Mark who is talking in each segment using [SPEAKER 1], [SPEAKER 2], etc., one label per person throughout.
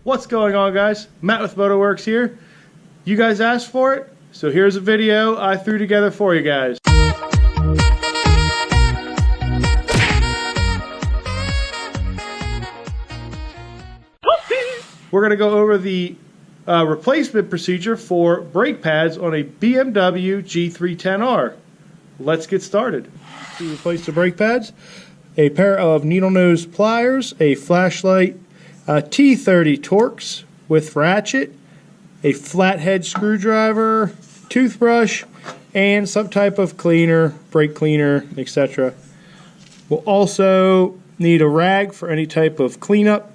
[SPEAKER 1] What's going on, guys? Matt with MotoWorks here. You guys asked for it, so here's a video I threw together for you guys. We're going to go over the replacement procedure for brake pads on a BMW G310R. Let's get started. To replace the brake pads, a pair of needle nose pliers, a flashlight, T30 Torx with ratchet, a flathead screwdriver, toothbrush, and some type of cleaner, brake cleaner, etc. We'll also need a rag for any type of cleanup.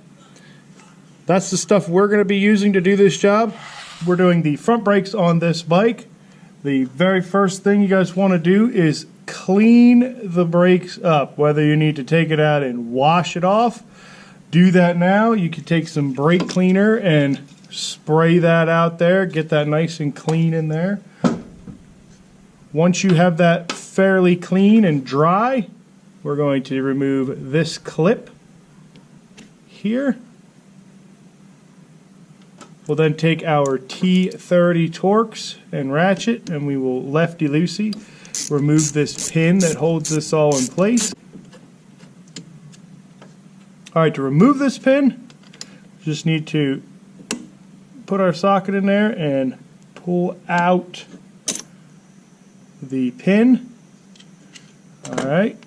[SPEAKER 1] That's the stuff we're going to be using to do this job. We're doing the front brakes on this bike. The very first thing you guys want to do is clean the brakes up. Whether you need to take it out and wash it off, do that now. You can take some brake cleaner and spray that out there, get that nice and clean in there. Once you have that fairly clean and dry, we're going to remove this clip here. We'll then take our T30 Torx and ratchet, and we will lefty-loosey remove this pin that holds this all in place. Alright, to remove this pin, just need to put our socket in there and pull out the pin. Alright,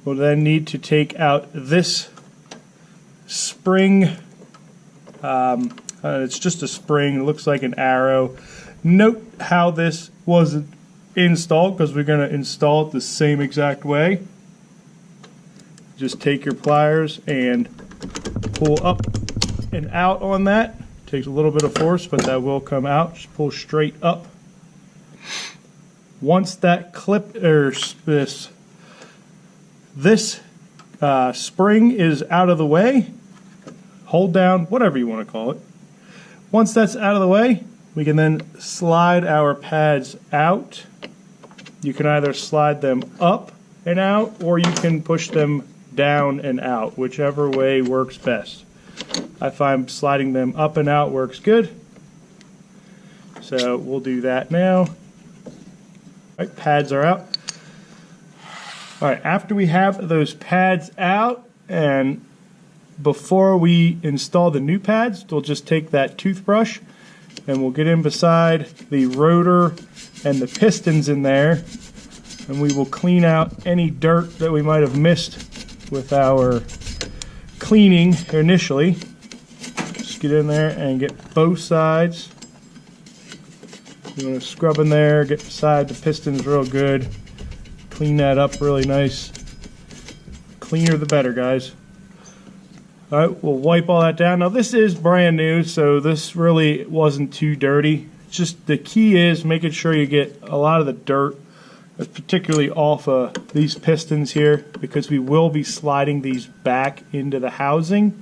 [SPEAKER 1] we'll then need to take out this spring. It's just a spring, it looks like an arrow. Note how this was installed, because we're going to install it the same exact way. Just take your pliers and pull up and out on that. Takes a little bit of force, but that will come out. Just pull straight up. Once that clip or this spring is out of the way, hold down, whatever you want to call it. Once that's out of the way, we can then slide our pads out. You can either slide them up and out, or you can push them down and out, whichever way works best. I find sliding them up and out works good. So we'll do that now. All right, pads are out. All right, after we have those pads out, and before we install the new pads, we'll just take that toothbrush and we'll get in beside the rotor and the pistons in there, and we will clean out any dirt that we might have missed with our cleaning initially. Just get in there and get both sides. You want to scrub in there, get beside the pistons real good. Clean that up really nice. Cleaner the better, guys. Alright, we'll wipe all that down. Now this is brand new, so this really wasn't too dirty. Just the key is making sure you get a lot of the dirt, particularly off of these pistons here, because we will be sliding these back into the housing.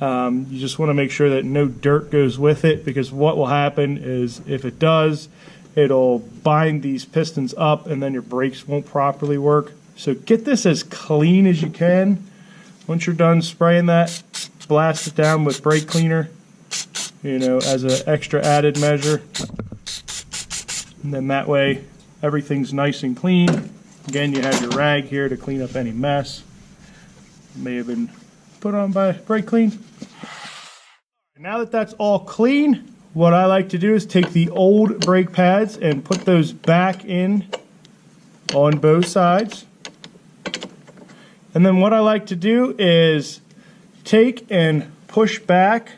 [SPEAKER 1] You just want to make sure that no dirt goes with it, because what will happen is if it does, it'll bind these pistons up and then your brakes won't properly work. So get this as clean as you can. Once you're done spraying that, blast it down with brake cleaner, you know, as an extra added measure. And then that way everything's nice and clean. Again, you have your rag here to clean up any mess. It may have been put on by brake clean. Now that that's all clean, what I like to do is take the old brake pads and put those back in on both sides. And then what I like to do is take and push back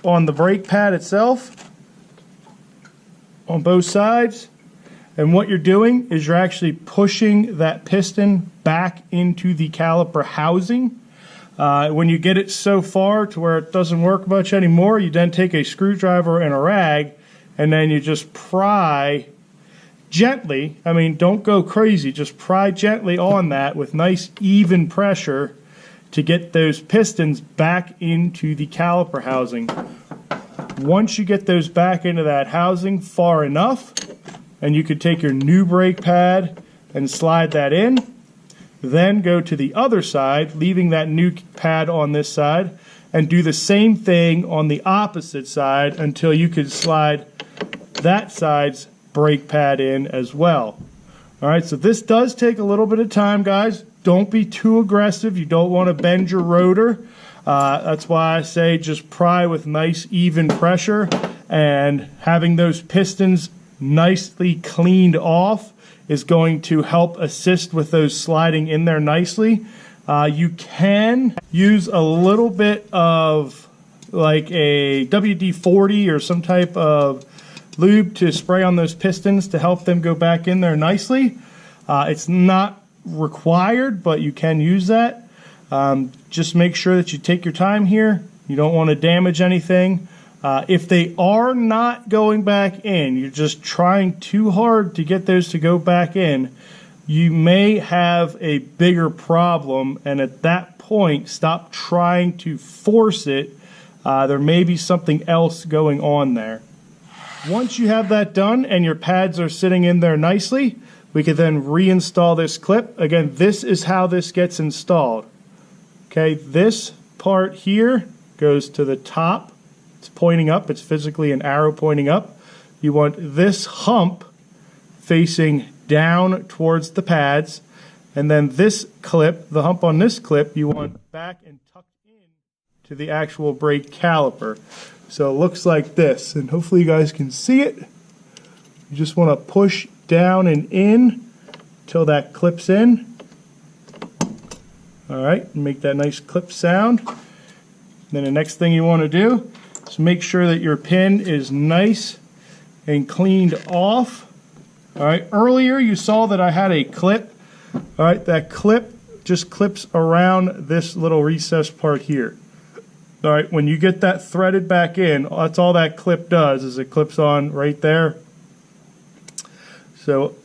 [SPEAKER 1] on the brake pad itself on both sides. And what you're doing is you're actually pushing that piston back into the caliper housing. When you get it so far to where it doesn't work much anymore, you then take a screwdriver and a rag, and then you just pry gently. I mean, don't go crazy, just pry gently on that with nice even pressure to get those pistons back into the caliper housing. Once you get those back into that housing far enough, and you could take your new brake pad and slide that in, then go to the other side, leaving that new pad on this side, and do the same thing on the opposite side until you can slide that side's brake pad in as well. All right, so this does take a little bit of time, guys. Don't be too aggressive. You don't want to bend your rotor. That's why I say just pry with nice even pressure, and having those pistons nicely cleaned off is going to help assist with those sliding in there nicely. You can use a little bit of like a WD-40 or some type of lube to spray on those pistons to help them go back in there nicely. It's not required, but you can use that. Just make sure that you take your time here. You don't want to damage anything. If they are not going back in, you're just trying too hard to get those to go back in, you may have a bigger problem, and at that point, stop trying to force it. There may be something else going on there. Once you have that done and your pads are sitting in there nicely, we can then reinstall this clip. Again, this is how this gets installed. Okay, this part here goes to the top. It's pointing up. It's physically an arrow pointing up. You want this hump facing down towards the pads, and then this clip, the hump on this clip, you want back and tucked in to the actual brake caliper. So it looks like this, and hopefully you guys can see it. You just want to push down and in until that clips in. All right, make that nice clip sound. Then the next thing you want to do is make sure that your pin is nice and cleaned off. All right, earlier you saw that I had a clip. All right, that clip just clips around this little recessed part here. All right, when you get that threaded back in, that's all that clip does, is it clips on right there. So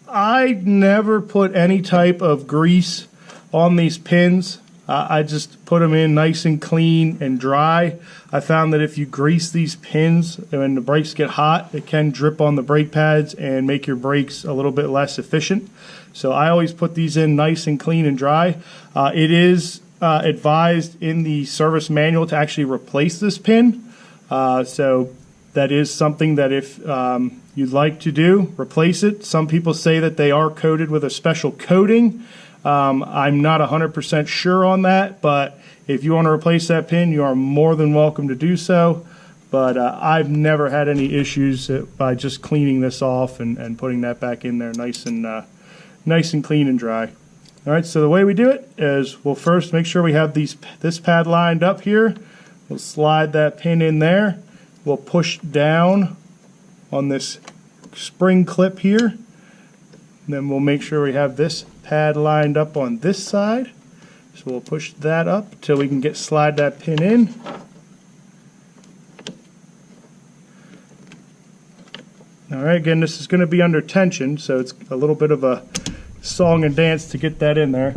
[SPEAKER 1] I never put any type of grease on these pins. I just put them in nice and clean and dry. I found that if you grease these pins when the brakes get hot, it can drip on the brake pads and make your brakes a little bit less efficient. So I always put these in nice and clean and dry. It is advised in the service manual to actually replace this pin. So that is something that if you'd like to do, replace it. Some people say that they are coated with a special coating. I'm not 100% sure on that, but if you want to replace that pin, you are more than welcome to do so. But I've never had any issues by just cleaning this off and putting that back in there nice and clean and dry. All right, so the way we do it is we'll first make sure we have this pad lined up here. We'll slide that pin in there. We'll push down on this spring clip here. And then we'll make sure we have this pad lined up on this side. So we'll push that up until we can slide that pin in. All right, again, this is going to be under tension, so it's a little bit of a song and dance to get that in there.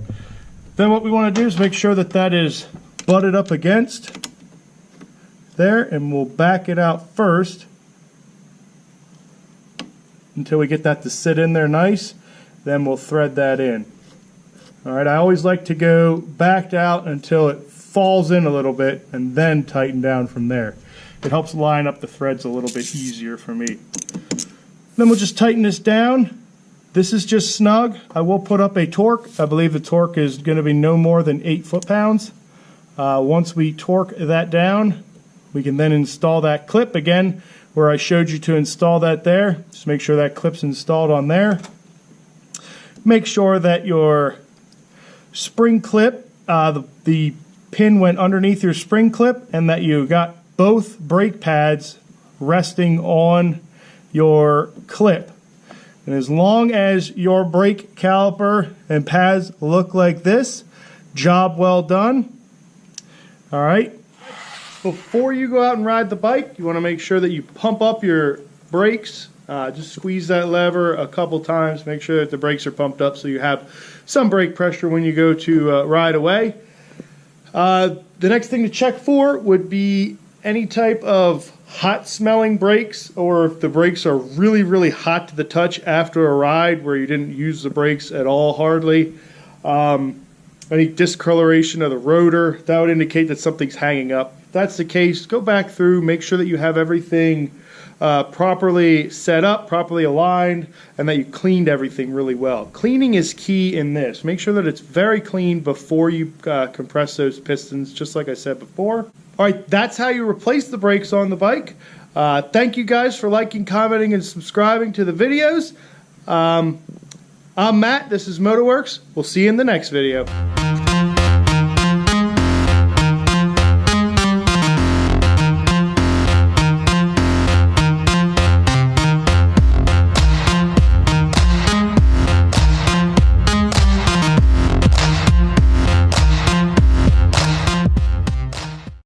[SPEAKER 1] Then what we want to do is make sure that that is butted up against there, and we'll back it out first until we get that to sit in there nice. Then we'll thread that in. All right, I always like to go backed out until it falls in a little bit and then tighten down from there. It helps line up the threads a little bit easier for me. Then we'll just tighten this down. This is just snug. I will put up a torque. I believe the torque is going to be no more than 8 foot-pounds. Once we torque that down, we can then install that clip again where I showed you to install that there. Just make sure that clip's installed on there. Make sure that your spring clip, the pin went underneath your spring clip, and that you got both brake pads resting on your clip. And as long as your brake caliper and pads look like this, job well done. All right. Before you go out and ride the bike, you want to make sure that you pump up your brakes. Just squeeze that lever a couple times. Make sure that the brakes are pumped up so you have some brake pressure when you go to ride away. The next thing to check for would be any type of hot smelling brakes, or if the brakes are really, really hot to the touch after a ride where you didn't use the brakes at all hardly. Any discoloration of the rotor, that would indicate that something's hanging up. If that's the case, go back through, make sure that you have everything properly set up, properly aligned, and that you cleaned everything really well. Cleaning is key in this. Make sure that it's very clean before you compress those pistons, just like I said before. All right, that's how you replace the brakes on the bike. Thank you guys for liking, commenting, and subscribing to the videos. I'm Matt, this is Motorworks. We'll see you in the next video.